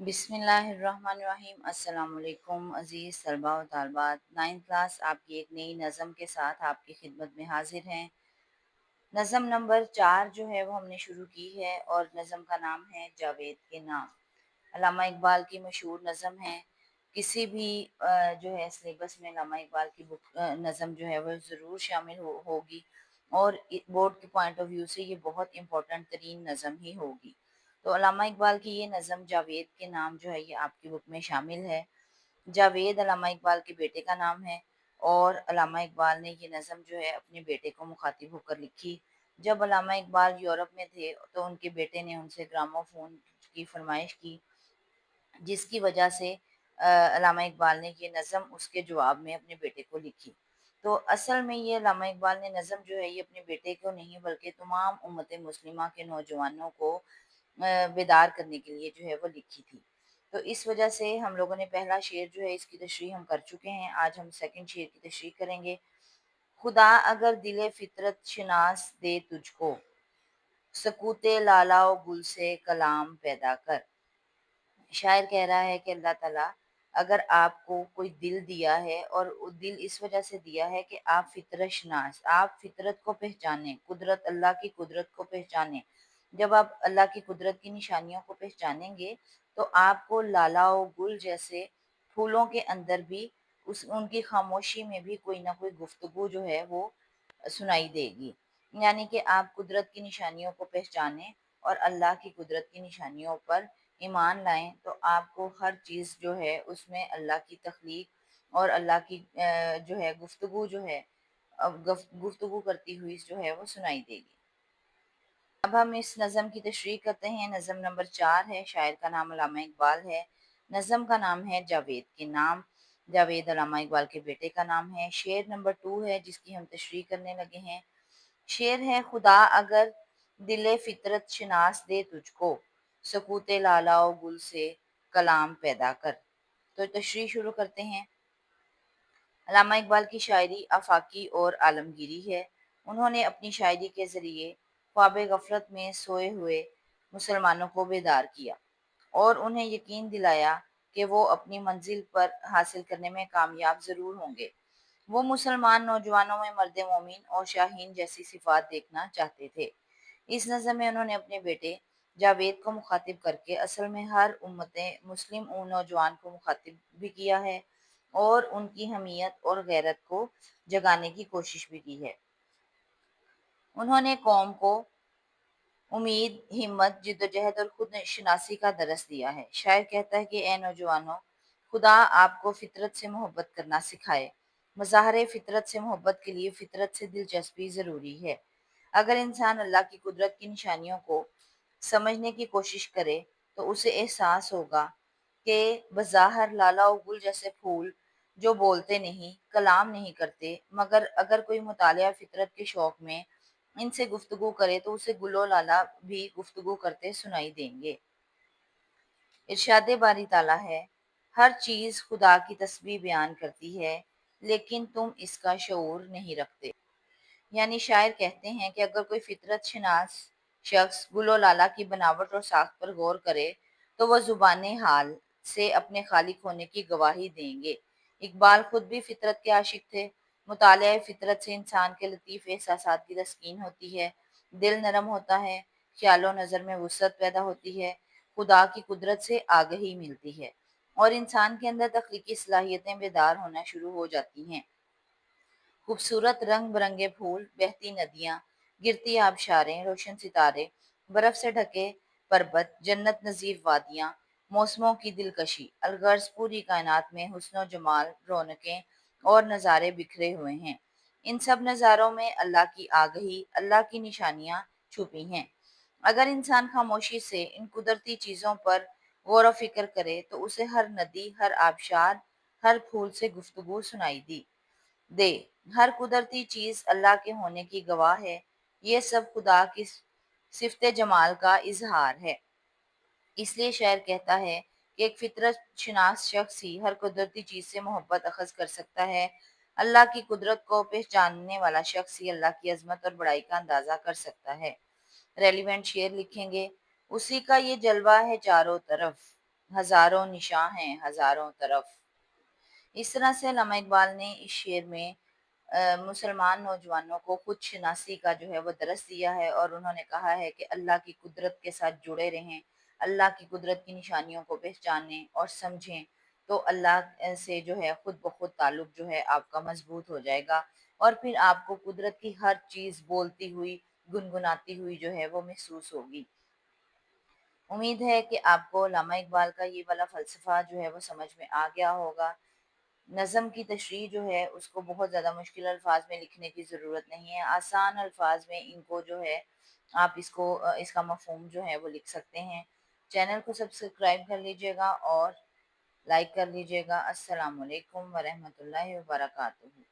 बिस्मिल्लाहिर्रहमानिर्रहीम। अस्सलाम वालेकुम अज़ीज़ तलबा व तालबात। 9th क्लास आपकी एक नई नज़म के साथ आपकी खिदमत में हाजिर हैं। नज़म नंबर 4 जो है वो हमने शुरू की है और नज़म का नाम है जावेद के नाम। अल्लामा इकबाल की मशहूर नज़म है। किसी भी जो है सिलेबस में अल्लामा इकबाल की बुक नज़म जो है वो ज़रूर शामिल होगी और बोर्ड के पॉइंट ऑफ व्यू से ये बहुत इम्पोर्टेंट तरीन नज़म ही होगी। तो अल्लामा इकबाल की ये नज़म जावेद के नाम जो है ये आपकी बुक में शामिल है। जावेद अल्लामा इकबाल के बेटे का नाम है और अल्लामा इकबाल ने ये नज़म जो है अपने बेटे को मुखातिब होकर लिखी। जब अल्लामा इकबाल यूरोप में थे तो उनके बेटे ने उनसे ग्रामोफोन की फरमाइश की, जिसकी वजह से अल्लामा इकबाल ने ये नज़म उसके जवाब में अपने बेटे को लिखी। तो असल में ये अल्लामा इकबाल ने नज़म जो है ये अपने बेटे को नहीं बल्कि तमाम उम्मत मुस्लिमा के नौजवानों को बेदार करने के लिए जो है वो लिखी थी। तो इस वजह से हम लोगों ने पहला शेर जो है इसकी तशरीह हम कर चुके हैं। आज हम सेकंड शेर की तशरीह करेंगे। खुदा अगर दिले फितरत शनास दे तुझको, सकूते लाला ओ गुल से कलाम पैदा कर। शायर कह रहा है कि अल्लाह ताला अगर आपको कोई दिल दिया है और वो दिल इस वजह से दिया है कि आप फितरत शनास, आप फितरत को पहचाने, कुदरत अल्लाह की कुदरत को पहचाने। जब आप अल्लाह की कुदरत की निशानियों को पहचानेंगे तो आपको लाला व गुल जैसे फूलों के अंदर भी उस उनकी खामोशी में भी कोई ना कोई गुफ्तगू जो है वो सुनाई देगी। यानी कि आप कुदरत की निशानियों को पहचानें और अल्लाह की कुदरत की निशानियों पर ईमान लाएं तो आपको हर चीज़ जो है उसमें अल्लाह की तख्लीक और अल्लाह की जो है गुफ्तगू जो है गुफ्तगू करती हुई जो है वो सुनाई देगी। अब हम इस नज़म की तशरीह करते हैं। नज़म नंबर 4 है। शायर का नाम अल्लामा इकबाल है। नज़म का नाम है जावेद के नाम। जावेद अल्लामा इकबाल के बेटे का नाम है। शेर नंबर 2 है जिसकी हम तशरीह करने लगे हैं। शेर है, खुदा अगर दिले फितरत शनास दे तुझको, सकूते लाला ओ गुल से कलाम पैदा कर। तो तशरीह शुरू करते हैं। अल्लामा इकबाल की शायरी आफाकी और आलमगीरी है। उन्होंने अपनी शायरी के ज़रिए ख्वाब गफलत में सोए हुए मुसलमानों को बेदार किया और उन्हें यकीन दिलाया कि वो अपनी मंजिल पर हासिल करने में कामयाब ज़रूर होंगे। वो मुसलमान नौजवानों में मर्द मोमिन और शाहीन जैसी सिफात देखना चाहते थे। इस नज़म में उन्होंने अपने बेटे जावेद को मुखातिब करके असल में हर उम्मत मुस्लिम नौजवान को मुखातिब भी किया है और उनकी हमीयत और गैरत को जगाने की कोशिश भी की है। उन्होंने कौम को उम्मीद, हिम्मत, जिद्दोजहद और खुद शनासी का दरस दिया है। शायर कहता है कि ए नौजवानों, खुदा आपको फितरत से मोहब्बत करना सिखाए। मज़ाहिर फितरत से मोहब्बत के लिए फितरत से दिलचस्पी ज़रूरी है। अगर इंसान अल्लाह की कुदरत की निशानियों को समझने की कोशिश करे तो उसे एहसास होगा कि बज़ाहिर लाला और गुल जैसे फूल जो बोलते नहीं, कलाम नहीं करते, मगर अगर कोई मुतालिया फितरत के शौक में इनसे गुफ्तगू करे तो उसे गुलो लाला भी गुफ्तगू करते सुनाई देंगे। इरशाद बारी ताला है, हर चीज़ खुदा की तस्बीह बयान करती है, लेकिन तुम इसका शऊर नहीं रखते। यानी शायर कहते हैं कि अगर कोई फितरत शनास शख्स गुलो लाला की बनावट और साख्त पर गौर करे तो वह जुबान हाल से अपने खालिक होने की गवाही देंगे। इकबाल खुद भी फितरत के आशिक थे। मुतालिया फितरत से इंसान के लतीफ़ एहसासात की तस्कीन होती है, दिल नरम होता है, ख्यालो नज़र में वुसअत पैदा होती है, खुदा की कुदरत से आगही मिलती है और इंसान के अंदर तख्लीकी सलाहियतें बेदार होना शुरू हो जाती हैं। खूबसूरत रंग बिरंगे फूल, बहती नदियाँ, गिरती आबशारें, रोशन सितारे, बर्फ से ढके पर्वत, जन्नत नज़ीर वादियाँ, मौसमों की दिलकशी, अलगर्ज पूरी कायनात में हुस्न जमाल, रौनकें और नज़ारे बिखरे हुए हैं। इन सब नज़ारों में अल्लाह की आगही, अल्लाह की निशानियाँ छुपी हैं। अगर इंसान खामोशी से इन कुदरती चीज़ों पर गौर व फिक्र करे तो उसे हर नदी, हर आबशार, हर फूल से गुफ्तगू सुनाई दी दे। हर कुदरती चीज़ अल्लाह के होने की गवाह है। ये सब खुदा की सिफ़त जमाल का इजहार है। इसलिए शायर कहता है कि एक फितरत शनास शख्स ही हर कुदरती चीज़ से मोहब्बत अखज़ कर सकता है। अल्लाह की कुदरत को पहचानने वाला शख्स ही अल्लाह की अज़मत और बड़ाई का अंदाज़ा कर सकता है। रेलिवेंट शेर लिखेंगे, उसी का ये जलवा है चारों तरफ, हज़ारों निशां हैं हज़ारों तरफ। इस तरह से अल्लामा इकबाल ने इस शेर में मुसलमान नौजवानों को खुद शनासी का जो है वो दरस दिया है और उन्होंने कहा है कि अल्लाह की कुदरत के साथ जुड़े रहें, अल्लाह की कुदरत की निशानियों को पहचानें और समझें, तो अल्लाह से जो है खुद ब खुद ताल्लुक़ जो है आपका मज़बूत हो जाएगा और फिर आपको कुदरत की हर चीज़ बोलती हुई, गुनगुनाती हुई जो है वो महसूस होगी। उम्मीद है कि आपको अल्लामा इकबाल का ये वाला फ़लसफ़ा जो है वो समझ में आ गया होगा। नज़म की तशरीह जो है उसको बहुत ज़्यादा मुश्किल अल्फाज में लिखने की ज़रूरत नहीं है, आसान अल्फाज में इनको जो है आप इसको इसका मफ़हूम जो है वो लिख सकते हैं। चैनल को सब्सक्राइब कर लीजिएगा और लाइक कर लीजिएगा। अस्सलाम वालेकुम व रहमतुल्लाहि व बरकातुहू।